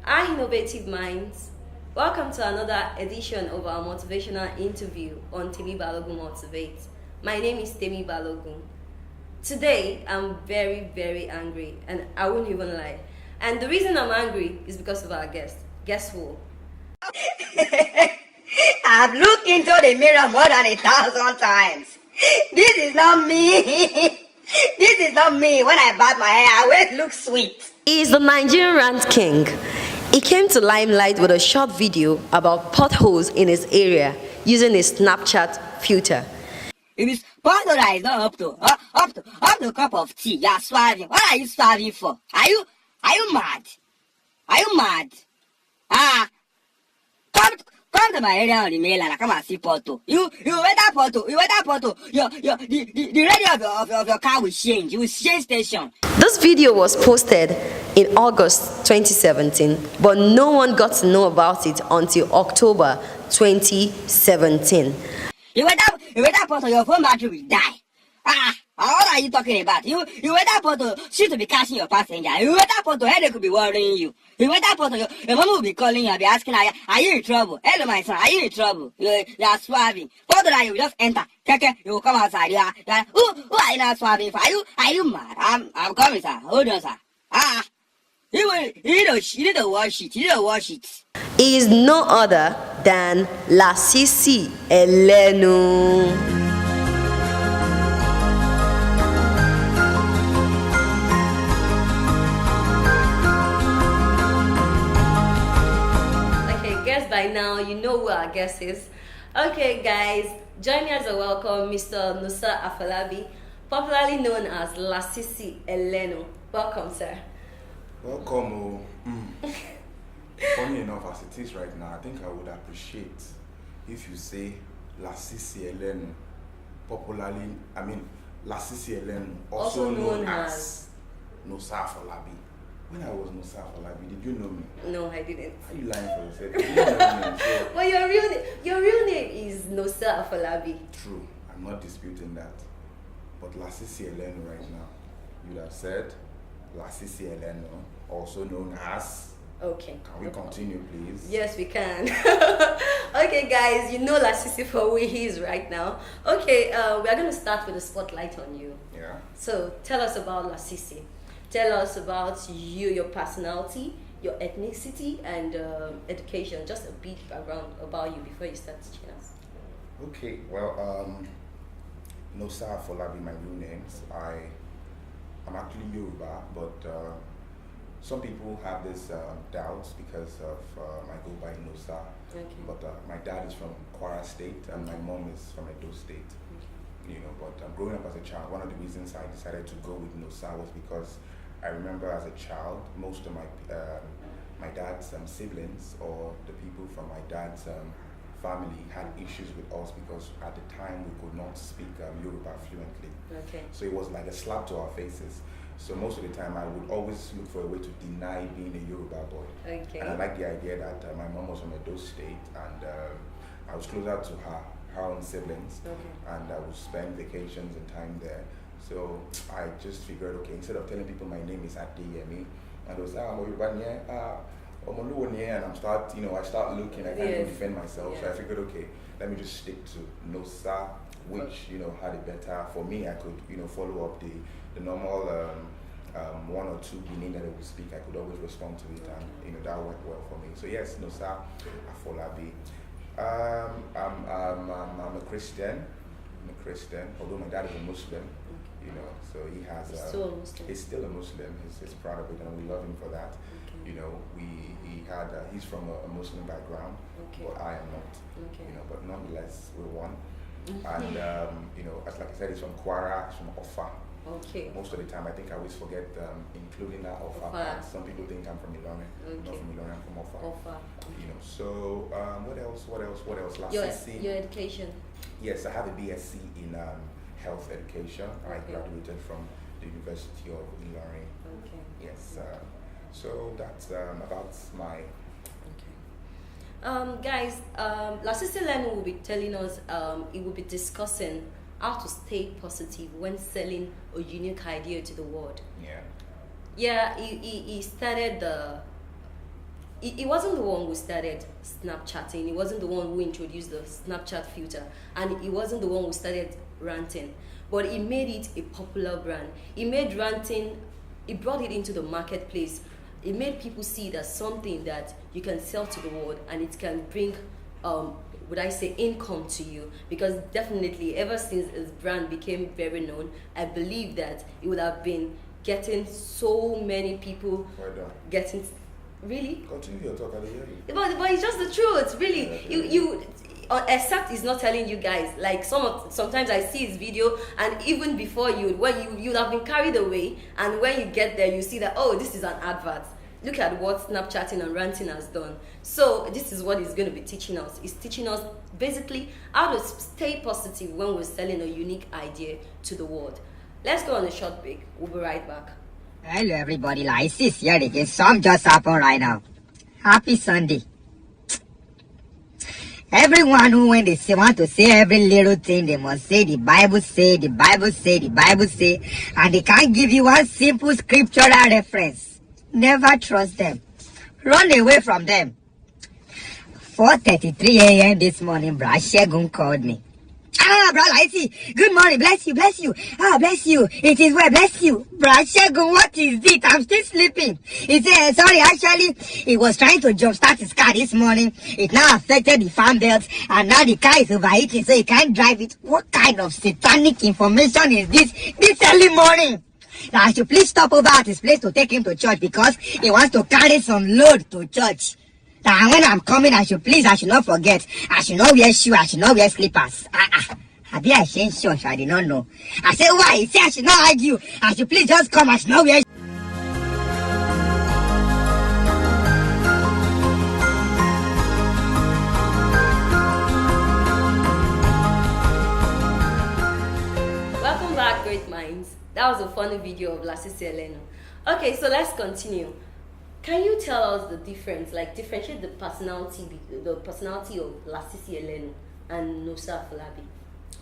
Our innovative minds, welcome to another edition of our motivational interview on Temmy Balogun Motivates. My name is Temmy Balogun. Today, I'm very, very angry, and I won't even lie. And the reason I'm angry is because of our guest. Guess who? I've looked into the mirror more than 1,000 times. This is not me. This is not me. When I bat my hair, I always look sweet. He is the Nigerian rant king. He came to limelight with a short video about potholes in his area using a Snapchat filter. If it's bottle that is not up to a cup of tea, you're swerving. What are you swerving for? Are you mad? Are you mad? Come to my area on the mainland and come and see Porto. You weather Porto. The radio of your car will change. You will change station. This video was posted in August 2017, but no one got to know about it until October 2017. You weather Porto, your phone battery will die. What are you talking about? You weather Porto, she to be catching your passenger. You weather Porto, headache could be worrying you. You weather Porto, your mom will be calling you and be asking, are you in trouble? Hello, my son, are you in trouble? You are swerving. Porto that you just enter. You will come outside. Who are you not swerving for? Are you mad? I'm coming, sir. Hold on, sir. You need to wash it. You need to wash it. He is no other than Lasisi Elenu. By now, you know who our guest is. Okay, guys, join me as a welcome Mr. Nosa Afolabi, popularly known as Lasisi Elenu. Welcome, sir. Welcome. Funny enough, as it is right now, I think I would appreciate if you say Lasisi Elenu, Lasisi Elenu, also known as Nosa Afolabi. When I was Nosa Afolabi, did you know me? No, I didn't. Are you lying for yourself? You didn't know me. So. Well, your real name is Nosa Afolabi. True, I'm not disputing that. But Lasisi Elenu right now, you'd have said Lasisi Elenu, also known as. Okay. Can we continue, please? Yes, we can. Okay, guys, you know Lasisi for who he is right now. Okay, we are going to start with a spotlight on you. Yeah. So, tell us about Lasisi. Tell us about you, your personality, your ethnicity, and education. Just a bit background about you before you start teaching us. Okay, well, Nosa Afolabi, my real names. I'm actually Yoruba, but some people have this doubts because of I go by Nosa. Okay. But my dad is from Kwara State and my mom is from Edo State. Okay. You know, but growing up as a child, one of the reasons I decided to go with Nosa was because I remember as a child, most of my dad's siblings or the people from my dad's family had issues with us because at the time we could not speak Yoruba fluently. Okay. So it was like a slap to our faces. So most of the time I would always look for a way to deny being a Yoruba boy. Okay. And I like the idea that my mom was from Edo State and I was closer to her own siblings. Okay. And I would spend vacations and time there. So I just figured, okay, instead of telling people my name is Adeyemi, and it was and I start looking, I can't even defend myself. Yeah. So I figured, okay, let me just stick to Nosa, which had it better. For me, I could follow up the normal one or two Benin that I would speak. I could always respond to it, and that worked well for me. So yes, Nosa Afolabi. I'm a Christian. Although my dad is a Muslim. So he has. He's still a Muslim. He's proud of it, and we love him for that. Okay. He's from a Muslim background, okay. But I am not. Okay. But nonetheless, we're one. And as like I said, he's from Kwara, he's from Ofa. Okay. Most of the time, I think I always forget including that Ofa part. Some people think I'm from Ilorin. Okay. Not from Ilorin, I'm from Ofa. Ofa. Okay. So what else? Lasisi. Your education. Yes, I have a BSc in health education. Okay. I graduated from the University of Ilorin. Okay. Yes. So that's about my. Okay. Guys, Lasisi Elenu will be telling us. He will be discussing how to stay positive when selling a unique idea to the world. Yeah. Yeah. He started he wasn't the one who started Snapchatting. He wasn't the one who introduced the Snapchat filter, and he wasn't the one who started ranting. But he made it a popular brand. He made ranting. He brought it into the marketplace. It made people see it as something that you can sell to the world, and it can bring, would I say, income to you. Because definitely, ever since his brand became very known, I believe that it would have been getting so many people getting. Really? Continue your talk, I hear you. But it's just the truth, really. Yeah, you except he's not telling you guys. Like sometimes I see his video, and even before you'd have been carried away, and when you get there, you see that, oh, this is an advert. Look at what Snapchatting and ranting has done. So this is what he's going to be teaching us. He's teaching us basically how to stay positive when we're selling a unique idea to the world. Let's go on a short break. We'll be right back. Hello everybody, Lasisi here again. Some just happened right now. Happy Sunday. Everyone who when they want to say every little thing, they must say the Bible say, the Bible say, the Bible say, and they can't give you one simple scriptural reference. Never trust them. Run away from them. 4:33 a.m. this morning, Brad Shegun called me. Brother, I see. Good morning. Bless you. Bless you. Bless you. It is well. Bless you. Brother Shegun, what is it? I'm still sleeping. He said, sorry, actually, he was trying to jumpstart his car this morning. It now affected the fan belt, and now the car is overheating, so he can't drive it. What kind of satanic information is this early morning? Now, I should please stop over at his place to take him to church because he wants to carry some load to church. Now, when I'm coming, I should not forget. I should not wear shoes. I should not wear slippers. Have I changed church? I did not know. I said, why? He said I should not argue. I should please just come. I should not wear. Welcome back, great minds. That was a funny video of Lasisi Elenu. Okay, so let's continue. Can you tell us the difference, like differentiate the personality of Lasisi Elenu and Nosa Afolabi?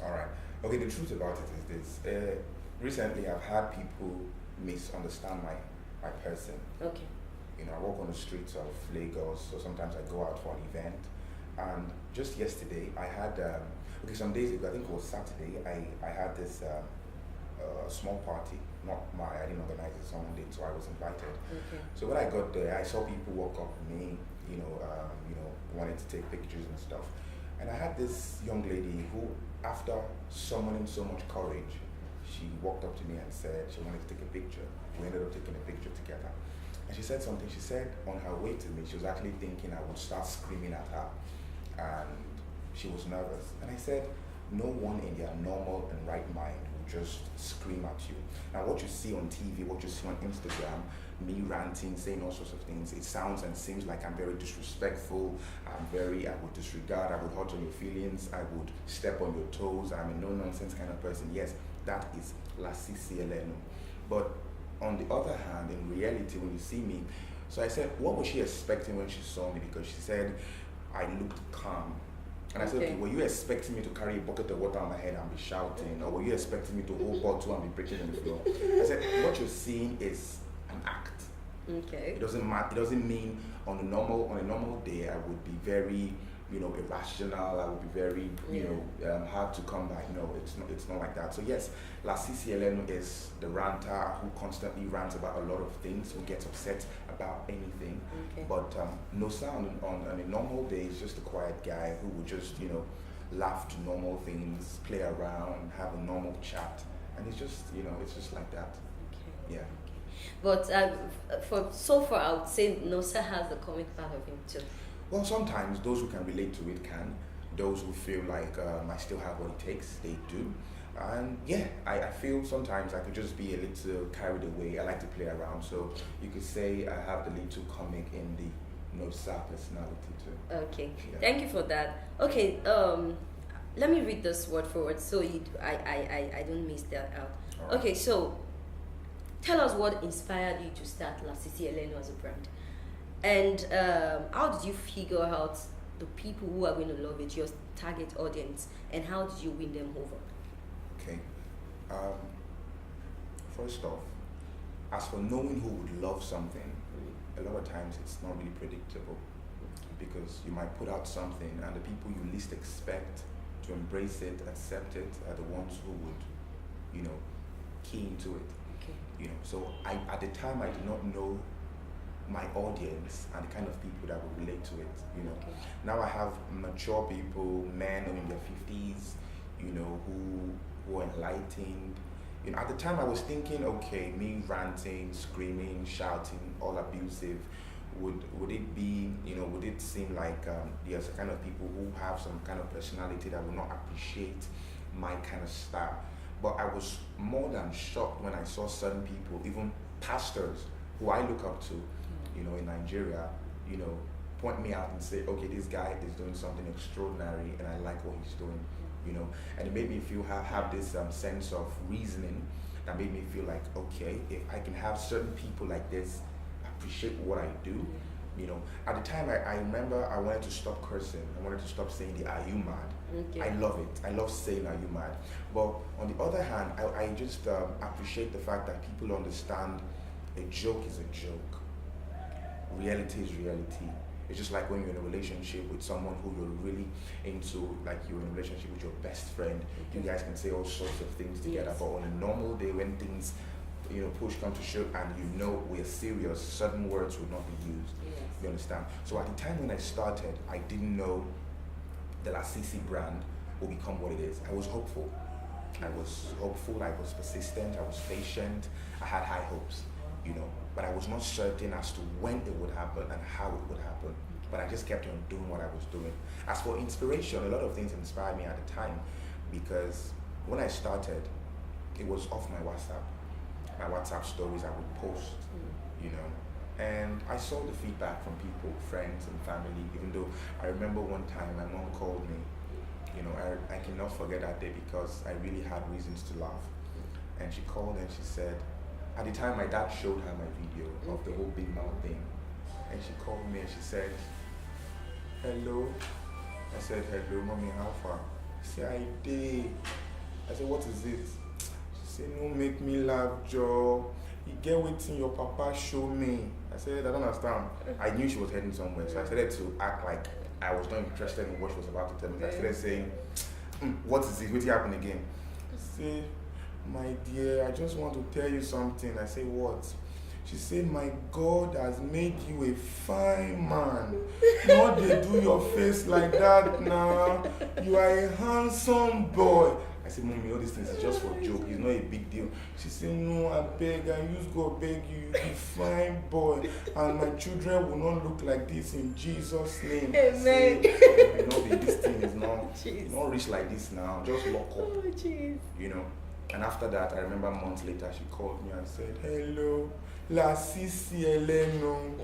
All right. Okay, the truth about it is this. Recently, I've had people misunderstand my person. Okay. You know, I walk on the streets of Lagos, so sometimes I go out for an event. And just yesterday, I had, some days ago, I think it was Saturday, I had this small party. I didn't organize it, someone did, so I was invited. Okay. So when I got there, I saw people walk up to me, wanted to take pictures and stuff. And I had this young lady who, after summoning so much courage, she walked up to me and said she wanted to take a picture. We ended up taking a picture together. And she said something. She said on her way to me, she was actually thinking I would start screaming at her. And she was nervous. And I said, no one in their normal and right mind will just scream at you. Now what you see on TV, what you see on Instagram, me ranting, saying all sorts of things, it sounds and seems like I'm very disrespectful, I would disregard, I would hurt on your feelings, I would step on your toes, I'm a no-nonsense kind of person. Yes, that is Lasisi Elenu. But on the other hand, in reality, when you see me, so I said, what was she expecting when she saw me? Because she said, I looked calm. And I said, okay, were you expecting me to carry a bucket of water on my head and be shouting? Or were you expecting me to hold bottle and be breaking on the floor? I said, what you're seeing is an act. Okay. It doesn't matter. It doesn't mean on a normal day I would be very, irrational. I would be very, hard to come by. No, it's not like that. So yes, Lasisi Elenu is the ranter who constantly rants about a lot of things, who gets upset about anything. Okay. But Nosa on a normal day is just a quiet guy who would just, laugh to normal things, play around, have a normal chat, and it's just, it's just like that. Okay. Yeah. But so far, I would say Nosa has the comic part of him too. Well, sometimes those who can relate to it can. Those who feel like I still have what it takes, they do. And yeah, I feel sometimes I could just be a little carried away. I like to play around. So you could say I have the little comic in the Nosa personality too. Okay, yeah. Thank you for that. Okay, let me read this word for word so I don't miss that out. Right. Okay, so tell us what inspired you to start Lasisi Elenu as a brand. And how did you figure out the people who are going to love it, your target audience, and how did you win them over? Okay. First off, as for knowing who would love something, a lot of times it's not really predictable, because you might put out something and the people you least expect to embrace it, accept it, are the ones who would, key into it. So at the time I did not know my audience and the kind of people that would relate to it. Now I have mature people, men in their 50s, who are enlightened. At the time I was thinking, okay, me ranting, screaming, shouting, all abusive, would it be, would it seem like there's a kind of people who have some kind of personality that will not appreciate my kind of style? But I was more than shocked when I saw certain people, even pastors who I look up to, in Nigeria, point me out and say, okay, this guy is doing something extraordinary and I like what he's doing, and it made me feel have this sense of reasoning that made me feel like, okay, if I can have certain people like this appreciate what I do. At the time I remember I wanted to stop cursing. I wanted to stop saying the "Are you mad?" I love it. I love saying "Are you mad?" But on the other hand, I just appreciate the fact that people understand a joke is a joke. Reality is reality. It's just like when you're in a relationship with someone who you're really into, like you're in a relationship with your best friend. You guys can say all sorts of things together, but on a normal day when things, push come to shove and we're serious, certain words would not be used. You understand? So at the time when I started, I didn't know the Lasisi brand will become what it is. I was hopeful. I was persistent, I was patient, I had high hopes, but I was not certain as to when it would happen and how it would happen. But I just kept on doing what I was doing. As for inspiration, a lot of things inspired me at the time, because when I started, it was off my WhatsApp stories I would post, and I saw the feedback from people, friends and family, even though I remember one time my mom called me. I cannot forget that day because I really had reasons to laugh. And she called and she said, at the time my dad showed her my video of the whole big mouth thing. And she called me and she said, hello. I said, hello, mommy, how far? She said, I did. I said, what is it? She said, no, make me laugh, Joe. You get waiting your papa show me. I said, I don't understand. I knew she was heading somewhere, so I started to act like I was not interested in what she was about to tell me. I started saying, what is it? What happened again? I said, my dear, I just want to tell you something. I say, what? She said, my God has made you a fine man. Not they do your face like that now. You are a handsome boy. I said, mommy, all these things is just for joke. It's not a big deal. She said, no, I beg. I used God beg you. You be fine boy. And my children will not look like this in Jesus' name. Amen. This thing is not rich like this now. Just lock up. Oh, jeez. And after that, I remember months later, she called me and said, hello, Lasisi Elenu.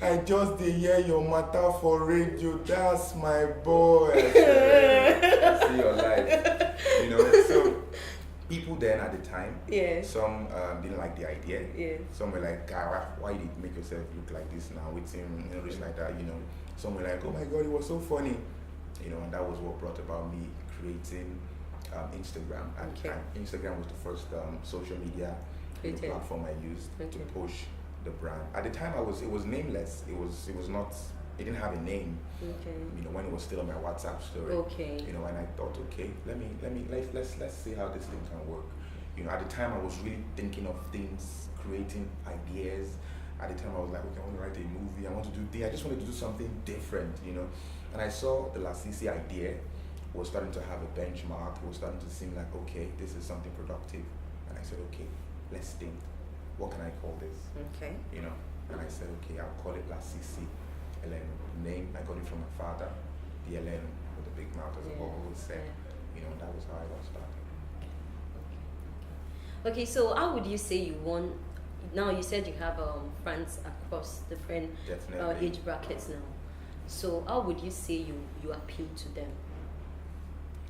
I just did hear your matter for radio. That's my boy. I said, see your life. So people then at the time, some didn't like the idea. Some were like, why did you make yourself look like this now? With him, rich like that, Some were like, oh my God, it was so funny. And that was what brought about me creating Instagram. And Instagram was the first social media platform I used to push the brand. At the time, it was nameless. It was not. It didn't have a name. When it was still on my WhatsApp story. And I thought, okay, let's see how this thing can work. At the time I was really thinking of things, creating ideas. At the time I was like, okay, I want to write a movie. I just wanted to do something different. And I saw the Lasisi idea was starting to have a benchmark. It was starting to seem like, okay, this is something productive. And I said, okay, let's think. What can I call this? And I said, okay, I'll call it Lasisi Elenu. The name, I got it from my father, the Elenu, with the big mouth, as I've always said. That was how I got started. Okay, so how would you say you won? Now you said you have friends across different age brackets now. So how would you say you appeal to them?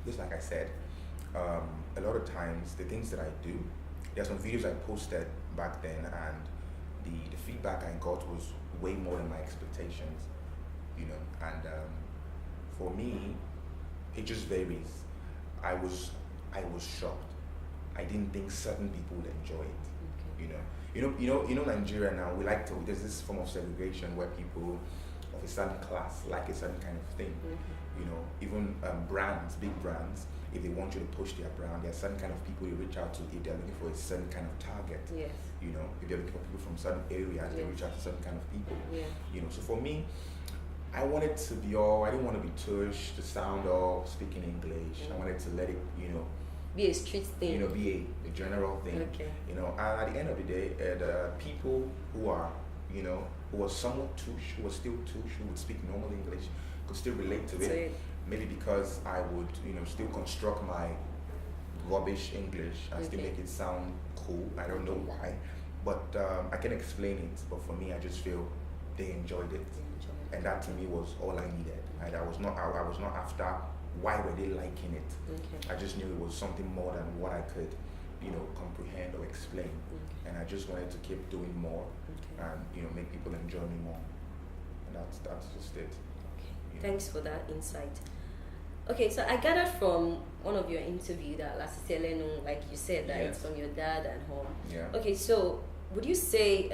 Just like I said, a lot of times the things that I do, there are some videos I posted back then, and the feedback I got was way more than my expectations, and for me, it just varies. I was shocked. I didn't think certain people would enjoy it, Nigeria now, there's this form of segregation where people of a certain class like a certain kind of thing. Even brands, big brands, if they want you to push their brand, there are certain kind of people you reach out to if they're looking for a certain kind of target. Yes. If they're looking for people from certain areas, they reach out to certain kind of people. Yeah. So for me, I wanted to be I didn't want to be tush, to sound off, speaking English. I wanted to let it, be a street thing. Be a general thing. Okay. And at the end of the day, the people who are, who are somewhat tush, who are still tush, who would speak normal English, could still relate to it. Maybe because I would, still construct my rubbish English and still make it sound cool. I don't know why, but I can explain it. But for me, I just feel they enjoyed it, and that to me was all I needed. I was not after why were they liking it. I just knew it was something more than what I could, comprehend or explain. And I just wanted to keep doing more, and make people enjoy me more. And that's just it. Thanks for that insight. Okay, so I gathered from one of your interview that Lasisi Elenu, like you said, that it's from your dad and home. Yeah. Okay, so would you say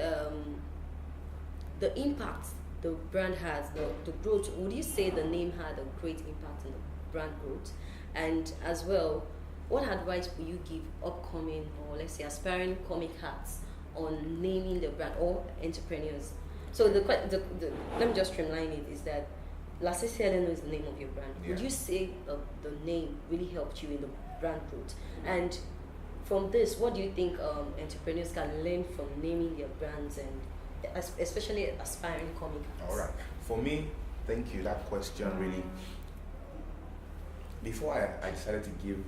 the impact the brand has, the growth, would you say the name had a great impact on the brand growth? And as well, what advice would you give upcoming or let's say aspiring comic hats on naming the brand or entrepreneurs? So let me just streamline it, is that Lasisi Elenu is the name of your brand. Would you say the name really helped you in the brand growth? And from this, what do you think entrepreneurs can learn from naming their brands, and especially aspiring comic artists? All right. For me, thank you. That question really. Before I decided to give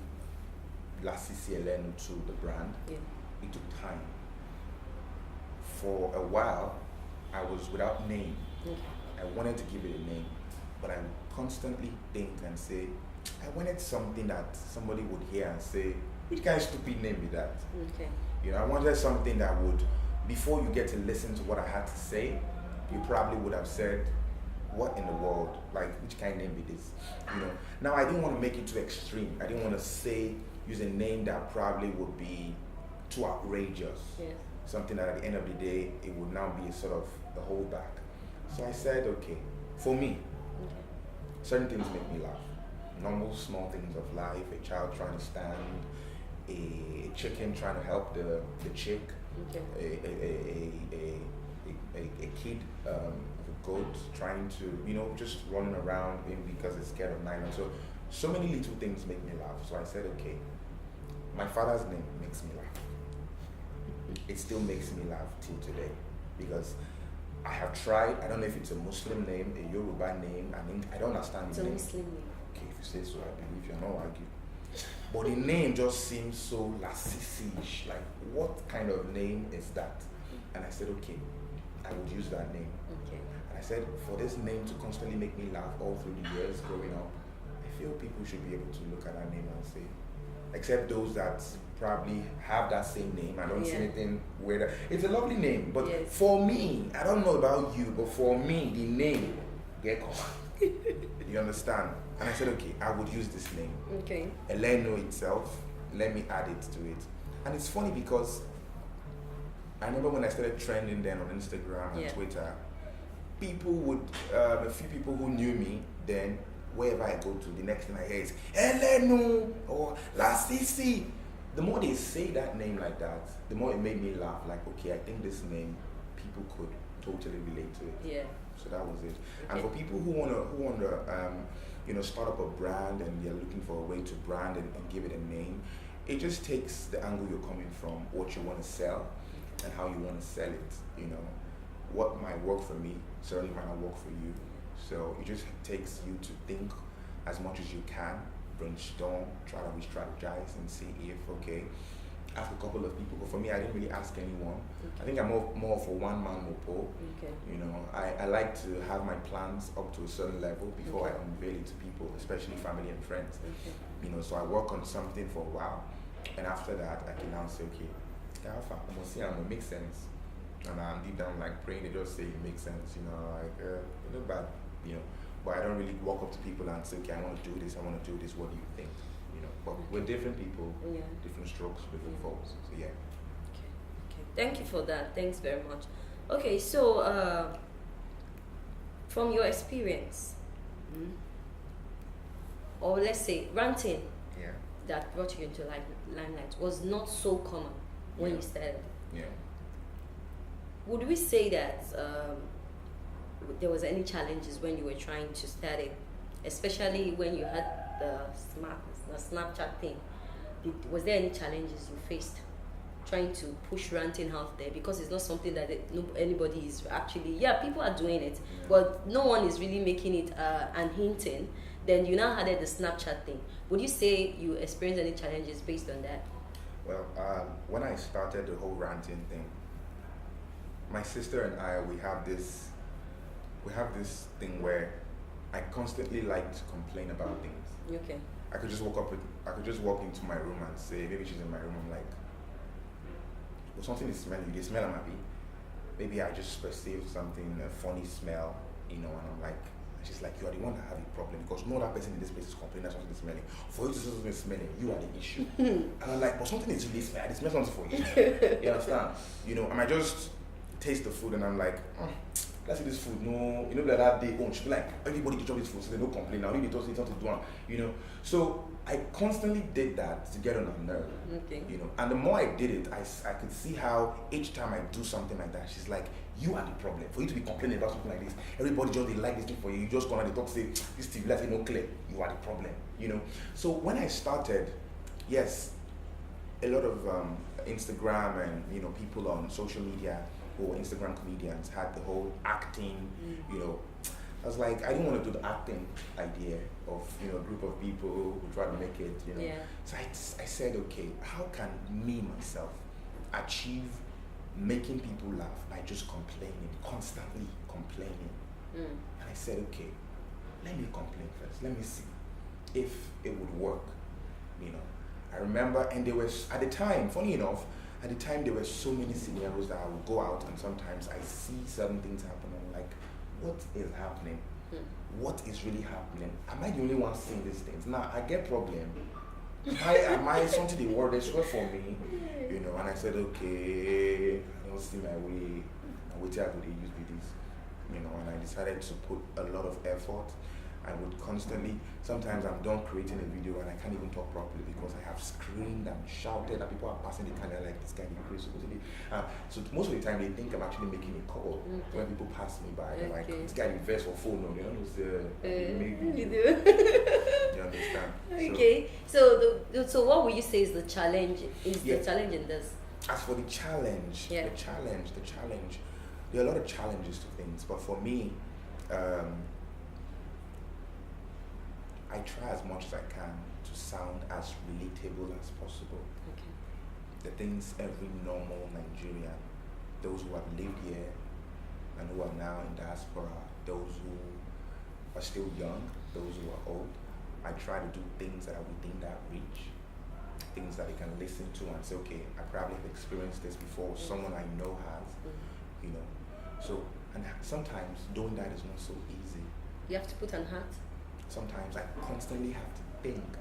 Lasisi Elenu to the brand, it took time. For a while, I was without name. I wanted to give it a name, but I constantly think and say, I wanted something that somebody would hear and say, which kind of stupid name is that? I wanted something that would, before you get to listen to what I had to say, you probably would have said, what in the world? Like, which kind of name it is? Now I didn't want to make it too extreme. I didn't want to use a name that probably would be too outrageous. Something that at the end of the day, it would now be sort of the holdback. So I said, okay, for me, certain things make me laugh. Normal small things of life, a child trying to stand, a chicken trying to help the chick, a kid, a goat trying to, just running around because it's scared of nylon. So many little things make me laugh. So I said, okay, my father's name makes me laugh. It still makes me laugh till today, because I have tried. I don't know if it's a Muslim name, a Yoruba name. I don't understand the name. It's a Muslim name. Okay, if you say so, I believe you're not arguing. But the name just seems so Lasisi-ish. Like, what kind of name is that? And I said, okay, I would use that name. And I said, for this name to constantly make me laugh all through the years growing up, I feel people should be able to look at that name and say, except those that probably have that same name. I don't see anything weird. It's a lovely name, but for me, I don't know about you, but for me, the name, Gecko. You understand? And I said, okay, I would use this name. Elenu itself, let me add it to it. And it's funny because I remember when I started trending then on Instagram and Twitter, people would, a few people who knew me then, wherever I go to, the next thing I hear is Elenu or Lasisi. The more they say that name like that, the more it made me laugh. Like, okay, I think this name, people could totally relate to it. So that was it. And for people who wanna, start up a brand and they're looking for a way to brand and give it a name, it just takes the angle you're coming from, what you want to sell, and how you want to sell it. What might work for me certainly might not work for you. So it just takes you to think as much as you can, brainstorm, try to re-strategize and see if, ask a couple of people. But for me, I didn't really ask anyone. I think I'm more of a one-man mopo. I like to have my plans up to a certain level before I unveil it to people, especially family and friends. So I work on something for a while, and after that, I can now say, okay, I'm gonna see how it makes sense. And I'm deep down like praying, they just say it makes sense, not bad, but I don't really walk up to people and say, okay, I want to do this, what do you think? But we're different people, different strokes, different folks, so Thank you for that. Thanks very much. Okay, so from your experience, or let's say ranting, Yeah. that brought you into limelight was not so common when Yeah. you started. Yeah. Would we say that there was any challenges when you were trying to start it, especially when you had the Snapchat thing? Was there any challenges you faced trying to push ranting out there, because it's not something that anybody is actually, people are doing it, but no one is really making it and hinting. Then you now added the Snapchat thing. Would you say you experienced any challenges based on that? Well, when I started the whole ranting thing, my sister and I, we have this thing where I constantly like to complain about things. Okay. I could just walk into my room and say, maybe she's in my room, I'm like, well, something is smelling. The smell I'm happy. Maybe I just perceived something, a funny smell, and I'm like, she's like, you are the one that have a problem, because no other person in this place is complaining that something is smelling. For you to say something is smelling, you are the issue. And I'm like, but something is really smelling. I smell something for you. You understand? And I just taste the food and I'm like, let's eat this food. No, like that day, should be like, everybody can chop this food, so they don't complain. Now, they don't say something to do. So I constantly did that to get on her nerve. Okay. And the more I did it, I could see how each time I do something like that, she's like, you are the problem. For you to be complaining about something like this, everybody just they like this thing for you. You just go on and they talk, say this TV, let's say no clear. You are the problem. So when I started, yes, a lot of Instagram and people on social media who were Instagram comedians had the whole acting. I was like, I didn't want to do the acting idea of a group of people who try to make it. So I said, okay, how can me myself achieve making people laugh by just complaining, constantly complaining? And I said, okay, let me complain first. Let me see if it would work. I remember, and there was, at the time, funny enough, there were so many scenarios that I would go out and sometimes I see certain things happen and I'm like, what is happening? What is really happening? Am I the only one seeing these things? Now, I get problem. Am I something the world is for me? And I said, okay, I don't see my way. And which I would use with this. And I decided to put a lot of effort. I would constantly, sometimes I'm done creating a video and I can't even talk properly because I have screamed and shouted and people are passing the camera like, this guy is crazy. So most of the time they think I'm actually making a call. When people pass me by, they're like, this guy invests for phone, they don't know, maybe you do. You understand? Okay, so what would you say is the challenge? The challenge in this? As for the challenge, there are a lot of challenges to things, but for me, I try as much as I can to sound as relatable as possible. Okay. The things every normal Nigerian, those who have lived here and who are now in diaspora, those who are still young, those who are old, I try to do things that are within that reach, things that they can listen to and say, okay, I probably have experienced this before, someone I know has, So, and sometimes doing that is not so easy. You have to put on hat. Sometimes I constantly have to think,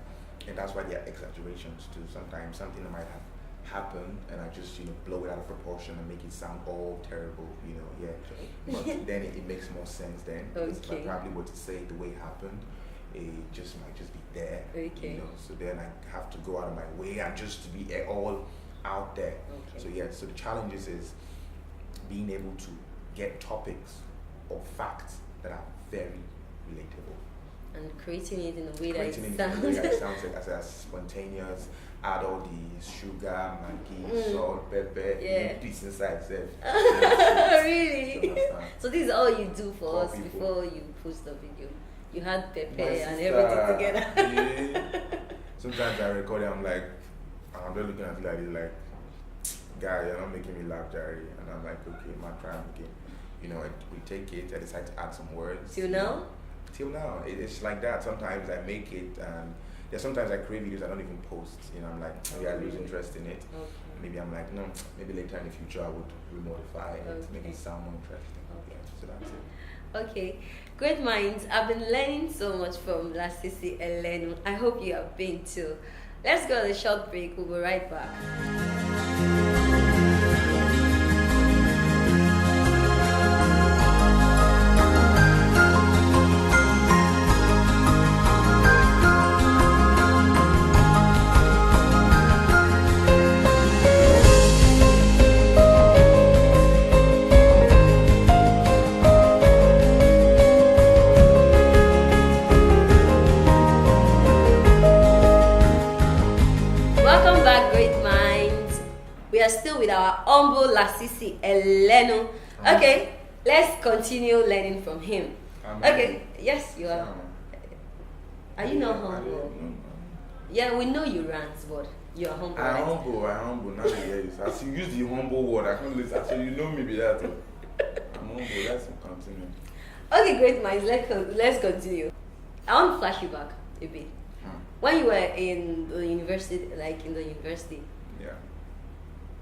and that's why there are exaggerations too. Sometimes something that might have happened and I just blow it out of proportion and make it sound all terrible, but then it makes more sense then. Because if I probably were to say it the way it happened, it just might just be there. So then I have to go out of my way and just to be all out there. So so the challenges is being able to get topics or facts that are very relatable. And creating it in a way that it sounds like as spontaneous, add all the sugar, Maggi, salt, pepper, peace inside itself. Really? So this is all you do for us people. Before you post the video. You had pepper and everything together. Sometimes I record it, I'm just looking at it like this, like, guy, you're not making me laugh, Jerry. And I'm like, okay, I'm not trying again. We take it, I decide to add some words. Till now? Till now, it's like that. Sometimes I make it, and sometimes I create videos I don't even post. I'm like, maybe I lose interest in it. Maybe I'm like, no, maybe later in the future I would remodify it, make it sound more interesting. So that's it. Okay, great minds. I've been learning so much from Lasisi Elenu. I hope you have been too. Let's go on a short break. We'll be right back. humble Lasisi Elenu. Okay, let's continue learning from him. Okay, yes, you are. Are you not humble? Yeah, we know you rant, but you are humble. I'm humble. Now you hear this. As you use the humble word, I can't listen. So you know me be that. I'm humble. Let's continue. Okay, great minds. Let's continue. I want to flash you back a bit. When you were in the university, Yeah.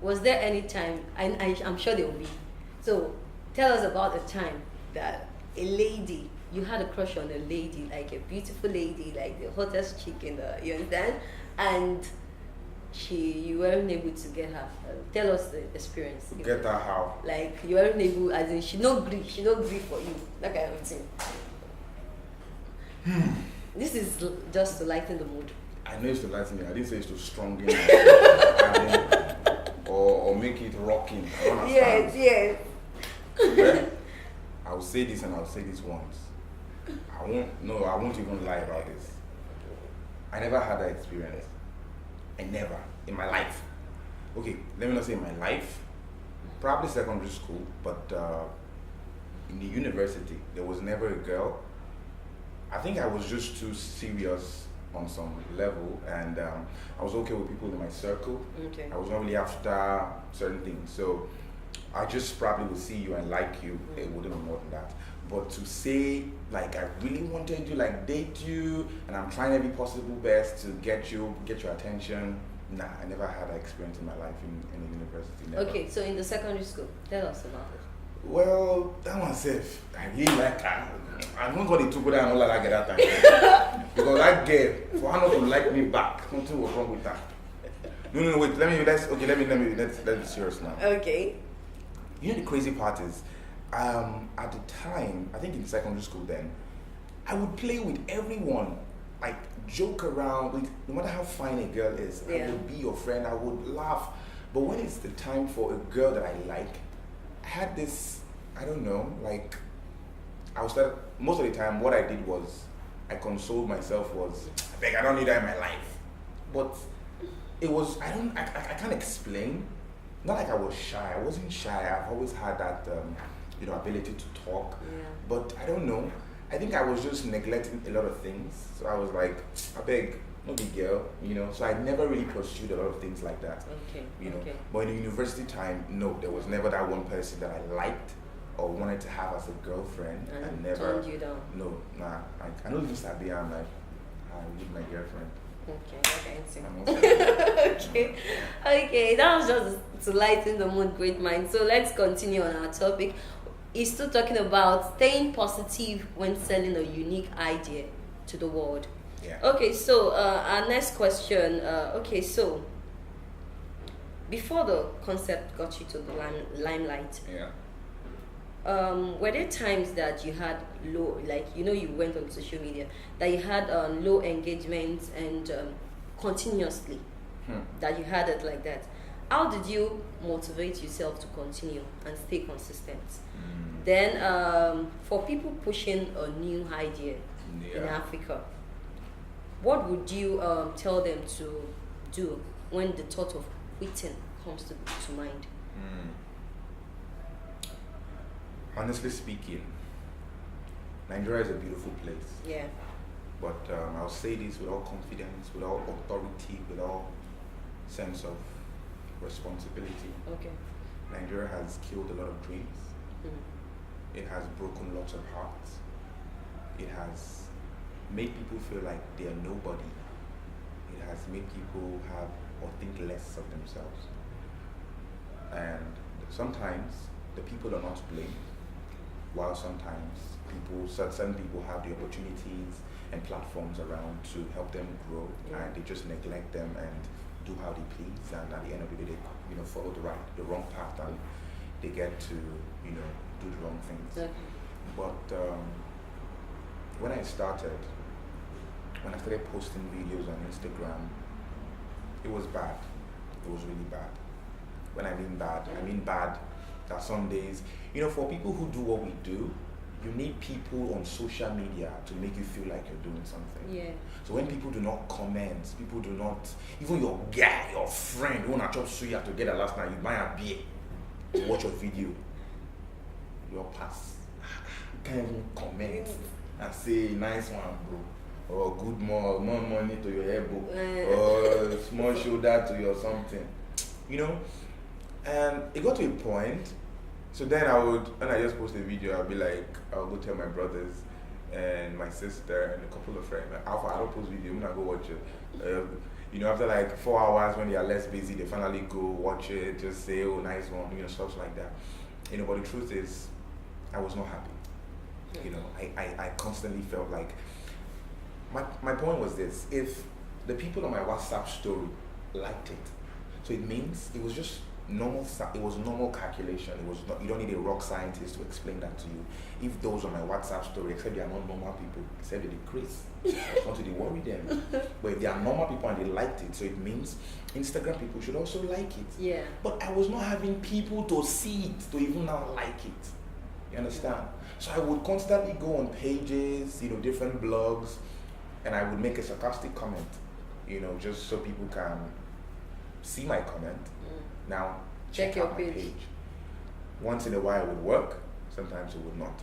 Was there any time? I'm sure there will be. So, tell us about a time that a lady, you had a crush on a lady, like a beautiful lady, like the hottest chick in the, you understand? And you weren't able to get her. Tell us the experience. Get her how? Like you weren't able, as in she no grief for you, that kind of thing. This is just to lighten the mood. I know it's to lighten me. I didn't say it's to strong it. or make it rocking. I don't understand. Yes. Okay? I'll say this and I'll say this once. I won't even lie about this. I never had that experience. I never in my life. Okay, let me not say in my life. Probably secondary school, but in the university, there was never a girl. I think I was just too serious on some level, and I was okay with people in my circle. Okay. I was not really after certain things, so I just probably would see you and like you. It wouldn't be more than that. But to say like I really wanted you, like date you, and I'm trying every possible best to get your attention. Nah, I never had that experience in my life in the university. Never. Okay, so in the secondary school, tell us about it. Well, that one safe. I really like her. I don't know what they took with her and all that at that time. Because that girl, for her not to like me back, something was wrong with her. No, wait. Let's be serious now. Okay. You know the crazy part is, at the time, I think in secondary school then, I would play with everyone, like joke around with, no matter how fine a girl is, I would be your friend, I would laugh. But when it's the time for a girl that I like, I had this, I don't know, like, most of the time what I did was, I consoled myself was, I don't need that in my life. But it was, I can't explain. Not like I was shy, I wasn't shy, I've always had that, ability to talk. Yeah. But I don't know, I think I was just neglecting a lot of things. So I was like, I beg, no big girl, So I never really pursued a lot of things like that. Okay. Okay. But in the university time, no, there was never that one person that I liked or wanted to have as a girlfriend. And never turned you down. No, nah. I know this Sabi, I'm like, I need my girlfriend. Okay. Okay, that was just to lighten the mood, great mind. So let's continue on our topic. He's still talking about staying positive when selling a unique idea to the world. Yeah. Okay, so our next question. So before the concept got you to the limelight, were there times that you had low, like you went on social media, that you had low engagement and continuously that you had it like that? How did you motivate yourself to continue and stay consistent? Then for people pushing a new idea in Africa, what would you tell them to do when the thought of quitting comes to mind? Honestly speaking, Nigeria is a beautiful place. Yeah. But I'll say this with all confidence, with all authority, with all sense of responsibility. Okay. Nigeria has killed a lot of dreams. It has broken lots of hearts. It has made people feel like they are nobody. It has made people have or think less of themselves. And sometimes the people are not to blame, while sometimes certain people have the opportunities and platforms around to help them grow, and they just neglect them and do how they please, and at the end of the day they follow the wrong path, and they get to do the wrong things. Okay. But when I started posting videos on Instagram, it was bad. It was really bad. When I mean bad that some days, for people who do what we do, you need people on social media to make you feel like you're doing something. Yeah. So when people do not comment, people do not, even your guy, your friend, who not just suya together last night, you buy a beer to watch your video, your pass. You can't even comment and say nice one, bro, or good more money to your elbow, or small shoulder to your something, you know. And it got to a point. So then when I just post a video, I'll be like, I'll go tell my brothers and my sister and a couple of friends, I don't post video, I'm gonna go watch it. You know, after like 4 hours when they are less busy, they finally go watch it, just say, oh, nice one, you know, stuff like that. You know, but the truth is, I was not happy. You know, I constantly felt like, my point was this: if the people on my WhatsApp story liked it, so it means it was just normal. It was normal calculation. It was not, you don't need a rock scientist to explain that to you. If those on my WhatsApp story, except they are not normal people, except they decrease, it's not to worry them. But if they are normal people and they liked it, so it means Instagram people should also like it. Yeah. But I was not having people to see it, to even now like it. You understand? So I would constantly go on pages, you know, different blogs, and I would make a sarcastic comment, you know, just so people can see my comment. Now, check your out my page. Once in a while it would work, sometimes it would not.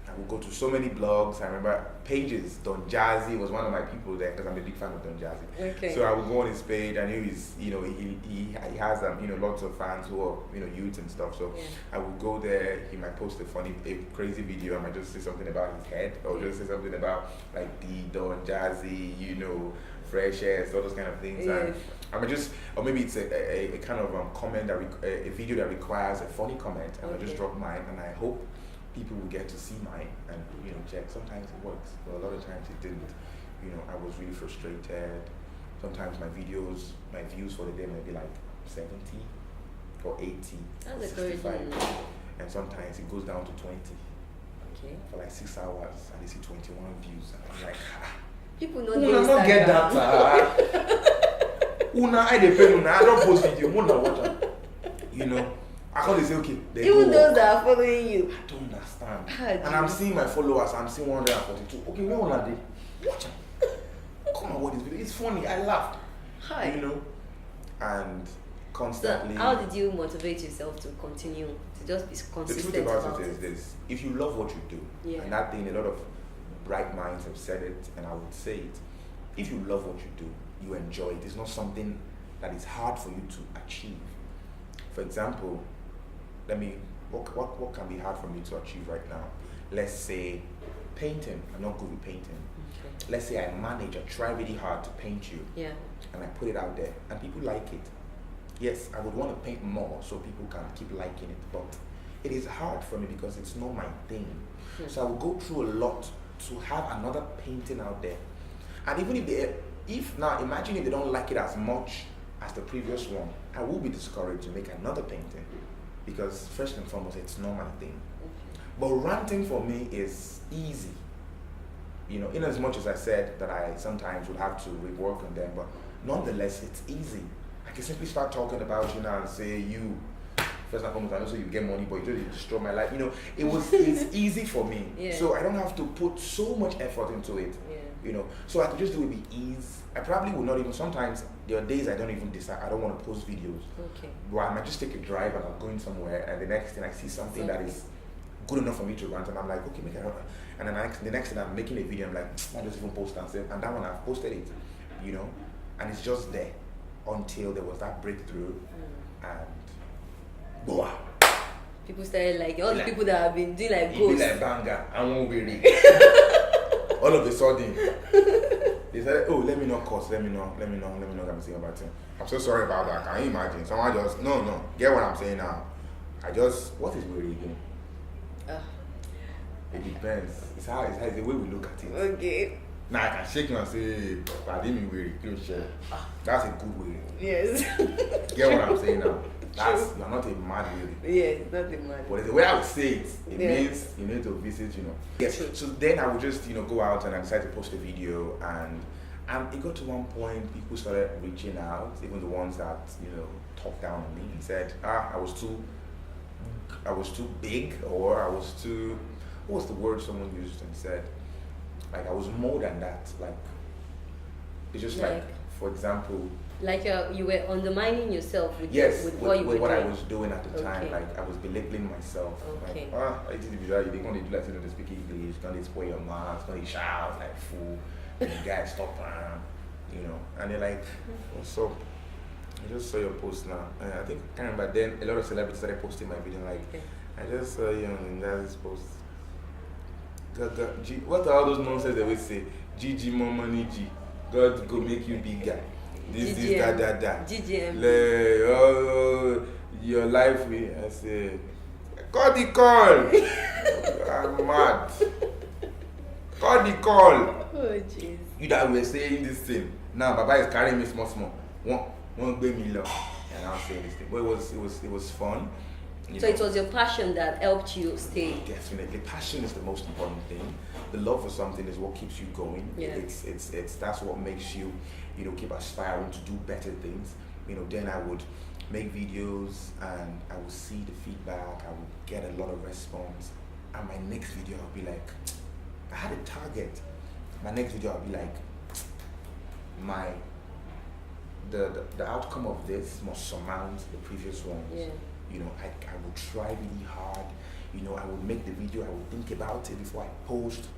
I would go to so many blogs. I remember pages. Don Jazzy was one of my people there because I'm a big fan of Don Jazzy. Okay. So I would go on his page. I knew he has you know, lots of fans who are, you know, youth and stuff. So I would go there. He might post a crazy video. I might just say something about his head, or just say something about like the Don Jazzy, you know, fresh air, all those kind of things. And I might just, or maybe it's a kind of comment a video that requires a funny comment, and I just drop mine, and I hope people will get to see mine and, you know, check. Sometimes it works, but a lot of times it didn't. You know, I was really frustrated. Sometimes my views for the day might be like 70 or 80 or 65, and sometimes it goes down to 20. Okay. For like 6 hours, and they see 21 views, and I'm like, people know not get that. Una, I depend. I don't post video. Una watch it. You know. I can't say, okay, even those that are following you. I don't understand. And I'm seeing my followers, I'm seeing 142. Okay, where are they? Watch it. Come on, what is video? It's funny, I laughed. Hi. You know? And constantly. So how did you motivate yourself to continue, to just be consistent? The truth about it is this: if you love what you do, and that thing, a lot of bright minds have said it, and I would say it, if you love what you do, you enjoy it. It's not something that is hard for you to achieve. For example, what can be hard for me to achieve right now? Let's say painting. I'm not good with painting. Okay. Let's say I try really hard to paint you. Yeah. And I put it out there and people like it. Yes, I would want to paint more so people can keep liking it, but it is hard for me because it's not my thing. So I will go through a lot to have another painting out there. And even if now imagine if they don't like it as much as the previous one, I will be discouraged to make another painting. Because first and foremost, it's not my thing. But ranting for me is easy. You know, in as much as I said that I sometimes would have to rework on them, but nonetheless, it's easy. I can simply start talking about you now and say, you, first and foremost, I know so you get money, but you just destroy my life. You know, it's easy for me. So I don't have to put so much effort into it. You know, so I could just do it with ease. I probably would not even, sometimes there are days I don't even decide, I don't want to post videos. Okay. But I might just take a drive and I'm going somewhere, and the next thing I see something that is good enough for me to rant, and I'm like, okay, make it happen. And then the next thing I'm making a video, I'm like, I just even post and say, and that one I've posted it, you know, and it's just there until there was that breakthrough, and boah. People started like, all the people that have been doing like ghosts. Like banger, I won't really. All of a sudden, they said, oh, let me not curse, let me not get me saying about it. I'm so sorry about that. Can you imagine? Someone just, no, get what I'm saying now. What is weary again? It depends. It's the way we look at it. Okay. Now I can shake you and say, I didn't mean weary. That's a good way. Yes. Get what I'm saying now? You're not a mad weary. Yeah, not a mad. But the way I would say it, means you need to visit, you know. Yes. So then I would just, you know, go out and I decided to post a video, and it got to one point people started reaching out, even the ones that, you know, talked down on me and said, I was too big, or I was too what was the word someone used and said? Like I was more than that. Like it's just like for example. Like you were undermining yourself with what you were what doing. I was doing at the time. Like I was belittling myself. Okay. Like I did you they gonna do like to speak English, gonna spoil your mouth, gonna shout like fool, and you guys stop you know, and they're like, what's up? I just saw your post now. And I think I can't remember then a lot of celebrities started posting my video like I just saw you on this post. What are all those nonsense they always say? GG more money G. God go make you bigger. This is that. GGM. Your life will. I say, call the call. I'm mad. Call the call. Oh jeez. You that were saying this thing. Now Baba is carrying me small. Won't gbé mi lọ. And I'll say this thing. But it was fun. So it was your passion that helped you stay. Definitely, passion is the most important thing. The love for something is what keeps you going. Yeah. It's that's what makes you, keep aspiring to do better things. Then I would make videos and I would see the feedback. I would get a lot of response. And my next video, I'll be like, I had a target. My next video, I'll be like, the outcome of this must surmount the previous ones. Yeah. I would try really hard. I would make the video, I would think about it before I post.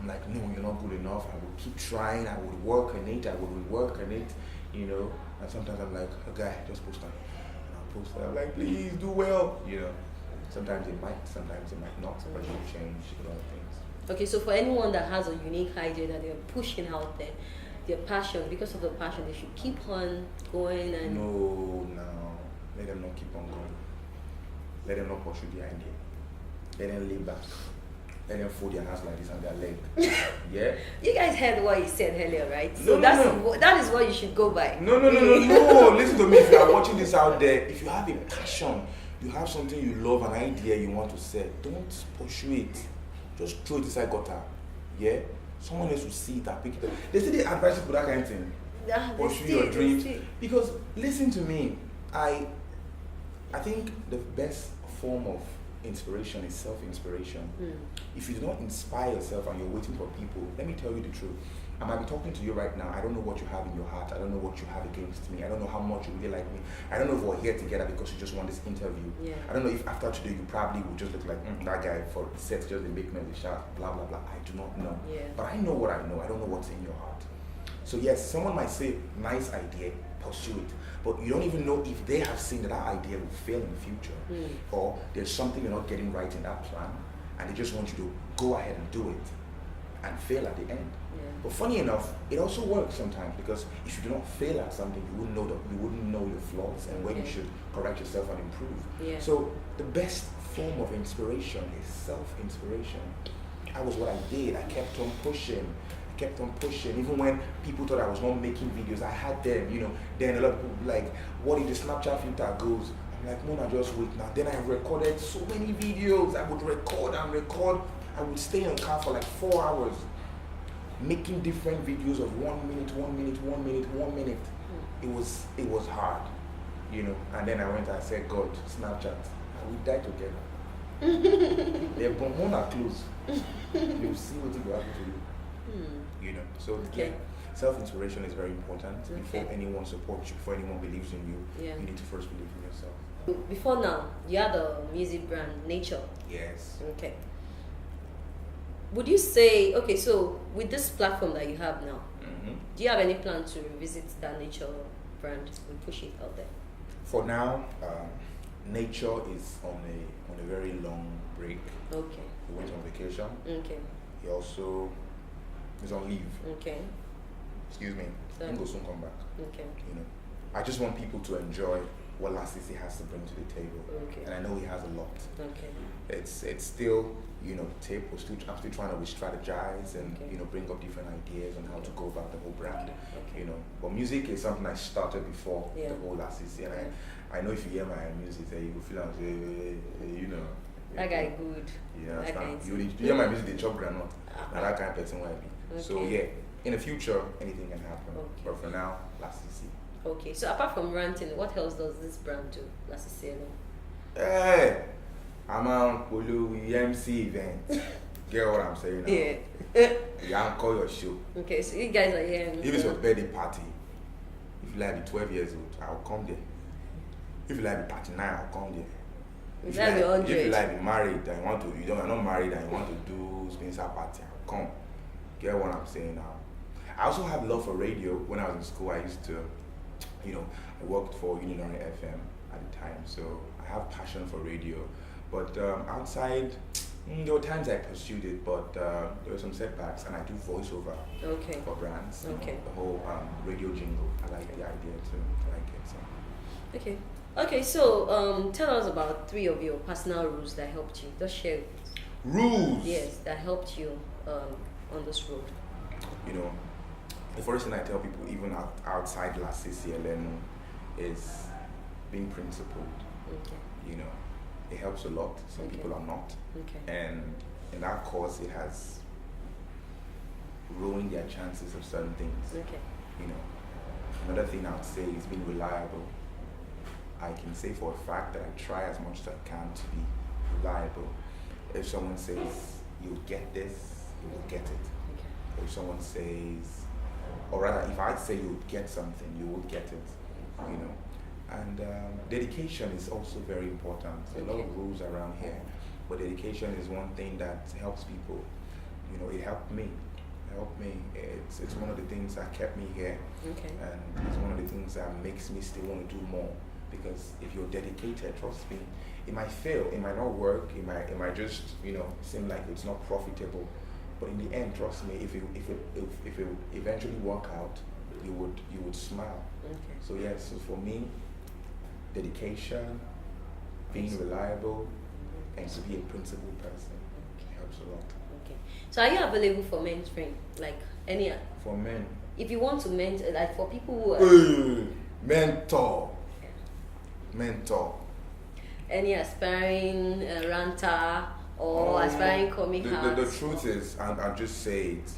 I'm like, no, you're not good enough. I would keep trying, I would work on it, I would rework on it, and sometimes I'm like, okay, just post on. And I'll post it. I'm like, please do well, Sometimes it might not, but it will change a lot of things. Okay, so for anyone that has a unique idea that they're pushing out there, their passion, because of the passion, they should keep on going and... No, let them not keep on going. Let them not pursue the idea. Let them lay back. Let them fold their hands like this on their leg. Yeah? You guys heard what he said earlier, right? No, So no. that is what you should go by. No. Listen to me. If you are watching this out there, if you have a passion, you have something you love, an idea you want to say, don't pursue it. Just throw it inside gutter. Yeah? Someone else will see it and pick it up. They say they advise you for that kind of thing. Pursue your dreams. Because listen to me, I think the best form of inspiration is self-inspiration. If you do not inspire yourself and you're waiting for people, let me tell you the truth. I might be talking to you right now. I don't know what you have in your heart. I don't know what you have against me. I don't know how much you really like me. I don't know if we're here together because you just want this interview. Yeah. I don't know if after today you probably would just look like that guy for sex, just the make noise, shout, blah blah blah. I do not know. Yeah. But I know what I know. I don't know what's in your heart. So yes, someone might say, nice idea, pursue it. But you don't even know if they have seen that idea will fail in the future. Or there's something you're not getting right in that plan, and they just want you to go ahead and do it and fail at the end. Yeah. But funny enough, it also works sometimes, because if you do not fail at something, you wouldn't know your flaws and where you should correct yourself and improve. Yeah. So the best form of inspiration is self-inspiration. That was what I did. I kept on pushing. Even when people thought I was not making videos, I had them, Then a lot of people were like, what if the Snapchat filter goes? I'm like, no, just wait now. Then I recorded so many videos. I would record. I would stay in the car for like 4 hours, making different videos of 1 minute. It was hard, And then I went and I said, God, Snapchat, and we die together. They're born are close. You'll see what will happen to you. So okay. Self-inspiration is very important. Before anyone supports you, before anyone believes in you, you need to first believe in yourself. Before now, you had a music brand, Nature. Yes. Okay. Would you say, okay, so with this platform that you have now, do you have any plan to revisit that Nature brand and push it out there? For now, Nature is on a very long break. Okay. He went on vacation. Okay. He also is on leave. Okay. Excuse me. So, He will soon come back. Okay. I just want people to enjoy what Lasisi has to bring to the table. Okay. And I know he has a lot. Okay. It's still, tape. I'm still trying to re-strategize and, bring up different ideas on how to go about the whole brand. Okay. But music is something I started before Yeah. the whole Lasisi. And I know if you hear my music, you will feel like, That guy good. Yeah, That guy you hear my music, they chop granite. Now that kind of person will be. Okay. So yeah, in the future, anything can happen. Okay. But for now, Lasisi. Okay, so apart from ranting, what else does this brand do? Lasisi Elenu. Hey, I'm on Polo MC event. Get what I'm saying now? Yeah. You anchor your show. Okay, so you guys are here. If it's your birthday party, if you like be 12 years old, I'll come there. If you like be 39, I'll come there. If you like be married and you're not married and you want to do Spencer party, I'll come. Get what I'm saying now? I also have love for radio. When I was in school, I used to, I worked for Unionary FM at the time, so I have passion for radio. But outside, there were times I pursued it, but there were some setbacks, and I do voiceover for brands. Okay. The whole radio jingle, I like the idea too. I like it. So. Okay, so tell us about 3 of your personal rules that helped you. Just share it. Rules? Yes, that helped you on this road. The first thing I tell people, even outside Lasisi Elenu, is being principled. Okay. It helps a lot. Some people are not. Okay. And in that cause, it has ruined their chances of certain things. Okay. Another thing I would say is being reliable. I can say for a fact that I try as much as I can to be reliable. If someone says, you'll get this, you will get it. Okay. If someone says, or rather, if I say you'll get something, you will get it, And dedication is also very important. There are a lot of rules around here, but dedication is one thing that helps people. It helped me. It's one of the things that kept me here. Okay. And it's one of the things that makes me still want to do more. Because if you're dedicated, trust me, it might fail, it might not work, it might just seem like it's not profitable. But in the end, trust me, if it eventually work out, you would smile. Okay. So yes, so for me, dedication, being reliable, and to be a principled person helps a lot. Okay. So are you available for mentoring? Like any? For men. If you want to mentor, like for people who are mentor. Any aspiring ranter or aspiring comic the truth is, I'll just say it,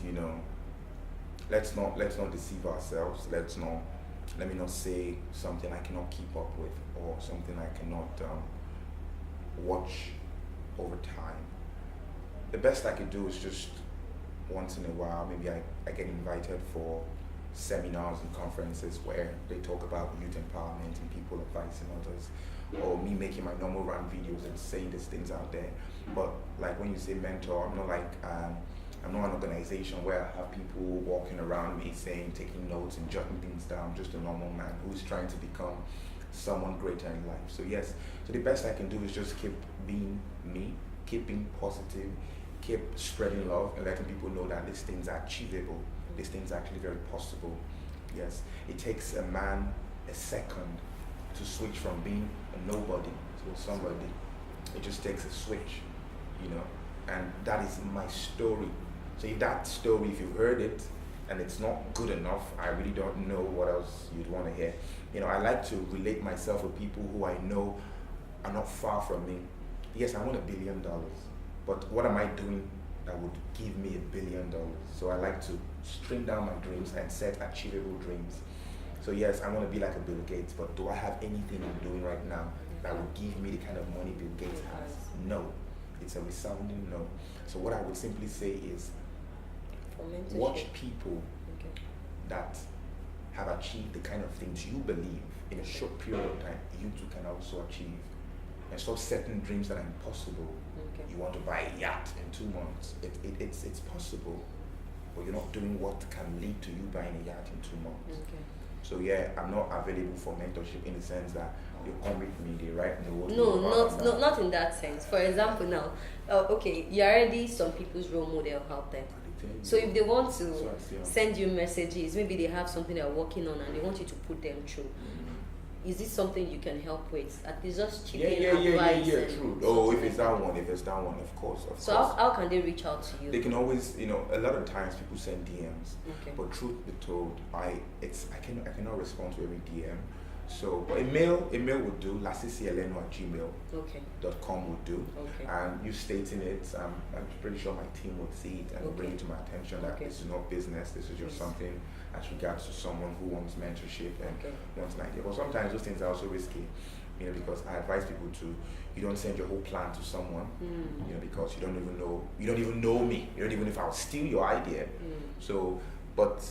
let's not deceive ourselves. Let me not say something I cannot keep up with or something I cannot watch over time. The best I could do is just once in a while, maybe I get invited for seminars and conferences where they talk about youth empowerment and people advising others, or me making my normal rant videos and saying these things out there. But like when you say mentor, I'm not an organization where I have people walking around me taking notes and jotting things down. I'm just a normal man who's trying to become someone greater in life. So yes, so the best I can do is just keep being me, keep being positive, keep spreading love and letting people know that these things are achievable. These things are actually very possible. Yes, it takes a man a second to switch from being a nobody to a somebody. It just takes a switch, and that is my story. So if that story, if you've heard it and it's not good enough, I really don't know what else you'd want to hear. I like to relate myself with people who I know are not far from me. Yes, I want $1 billion, but what am I doing that would give me $1 billion? So I like to string down my dreams and set achievable dreams. So yes, I want to be like a Bill Gates, but do I have anything I'm doing right now that would give me the kind of money Bill Gates has? No. It's a resounding no. So what I would simply say is watch people that have achieved the kind of things you believe in a short period of time you too can also achieve. And stop setting dreams that are impossible. You want to buy a yacht in 2 months. It's possible, but you're not doing what can lead to you buying a yacht in 2 months. So yeah, I'm not available for mentorship in the sense that you come with me, they write notes. No, not in that sense. For example, now, you're already some people's role model out there. So if they want to send you messages, maybe they have something they're working on and they want you to put them through. Is this something you can help with? At least just chipping advice. Yeah, true. Oh, if it's that one, of course. So how can they reach out to you? They can always, a lot of times people send DMs. But truth be told, I cannot respond to every DM. So, but a mail would do. Lasisi Elenu at gmail.com would do. And you stating it, I'm pretty sure my team would see it and bring it to my attention that this is not business. This is just something as regards to someone who wants mentorship and wants an idea. But sometimes those things are also risky. You know, because I advise people to, you don't send your whole plan to someone, you know, because you don't even know me. You don't even know if I'll steal your idea. So, but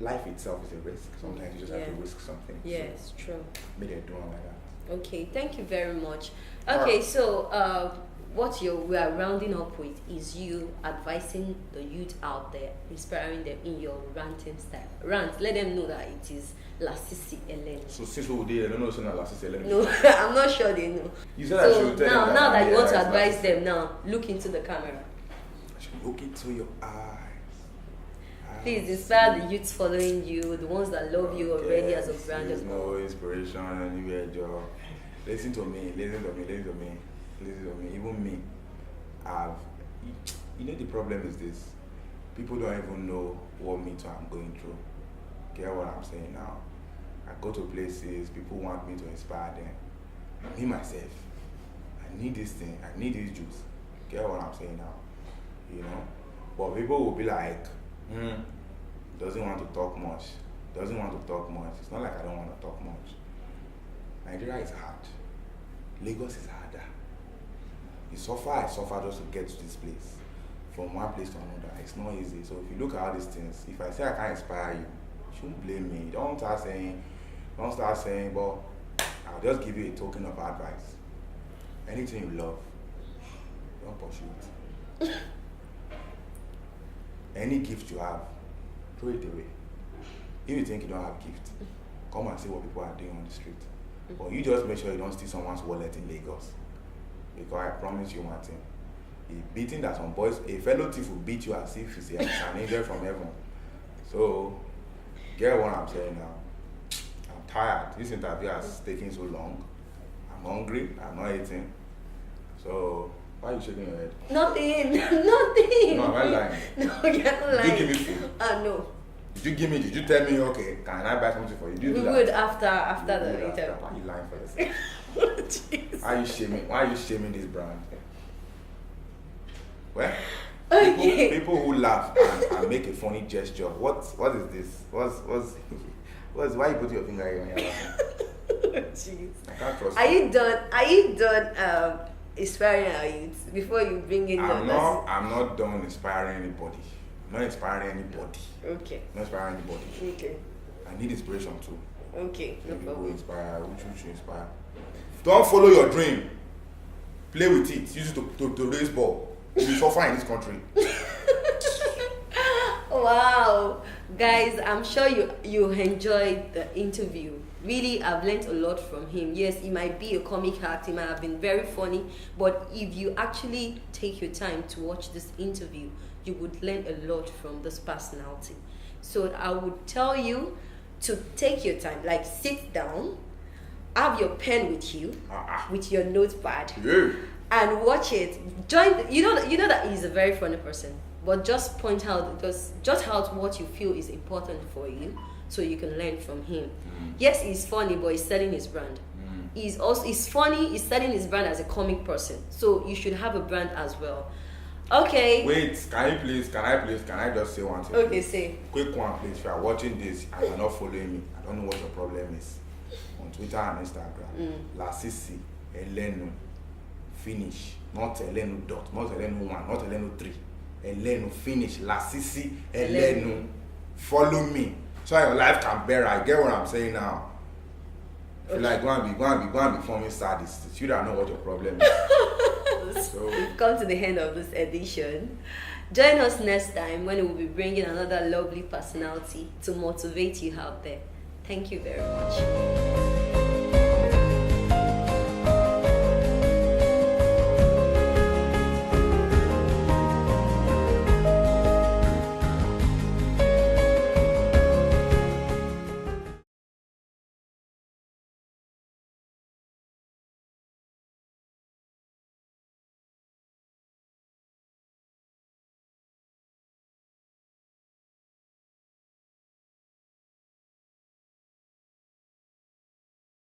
life itself is a risk. Sometimes you just have to risk something. Yes, so true. Maybe I do like that. Okay, thank you very much. Okay, so what we are rounding up with is you advising the youth out there, inspiring them in your ranting style. Rant, let them know that it is Lasisi Elenu. So since we did, I don't know what's Lasisi Elenu. No, I'm not sure they know. You said I should tell them now that you want to Lasisi. advise them, now look into the camera. I should look into your eyes. Please inspire the youths following you, the ones that love you already as a brand. There's no inspiration anywhere, Joe. Listen to me. Even me, you know, the problem is this. People don't even know what me too I'm going through. Get what I'm saying now? I go to places, people want me to inspire them. Me myself, I need this thing, I need this juice. Get what I'm saying now? You know? But people will be like, doesn't want to talk much. It's not like I don't want to talk much. Nigeria is hard. Lagos is harder. I suffer just to get to this place. From one place to another. It's not easy. So if you look at all these things, if I say I can't inspire you, you shouldn't blame me. Don't start saying, but I'll just give you a token of advice. Anything you love, don't pursue it. Any gift you have, throw it away. If you think you don't have gift, come and see what people are doing on the street. But you just make sure you don't steal someone's wallet in Lagos. Because I promise you one thing. A beating that some boys, a fellow thief will beat you as if he's an angel from heaven. So, get what I'm saying now. I'm tired. This interview has taken so long. I'm hungry. I'm not eating. So, why are you shaking your head? Nothing. No, am I lying? No, you're not lying. Did you give me food? No. Did you tell me, okay, can I buy something for you? We would after the interview. Why are you lying for yourself? Why are you shaming this brand? Well, people who laugh and make a funny gesture. What is this? Why you put your finger here when you're laughing? Jeez. I can't trust Are you done inspiring our youth before you bring in I'm not done inspiring anybody. I'm not inspiring anybody. Okay. Not inspiring anybody. Okay. I need inspiration too. Okay, no problem. Inspire. Which should inspire? Don't follow your dream. Play with it. Use it to raise ball. You will suffer in this country. Wow, guys, I'm sure you enjoyed the interview. Really, I've learned a lot from him. Yes, it might be a comic act, it might have been very funny, but if you actually take your time to watch this interview, you would learn a lot from this personality. So I would tell you to take your time, like sit down, have your pen with you, with your notepad, and watch it. You know that he's a very funny person, but just point out what you feel is important for you, so you can learn from him. Yes, he's funny, but he's selling his brand. He's funny. He's selling his brand as a comic person, so you should have a brand as well. Okay. Wait, can I just say one thing? Okay, say. Quick one, please. If you are watching this and you're not following me, I don't know what your problem is. On Twitter and Instagram, Lasisi Elenu, finish. Not Elenu dot, not Elenu 1, not Elenu 3. Elenu, finish. Lasisi Elenu. Follow me, so your life can bear. I get what I'm saying now. Okay. Like, go and be forming sadists. You don't know what your problem is. So we've come to the end of this edition. Join us next time when we'll be bringing another lovely personality to motivate you out there. Thank you very much.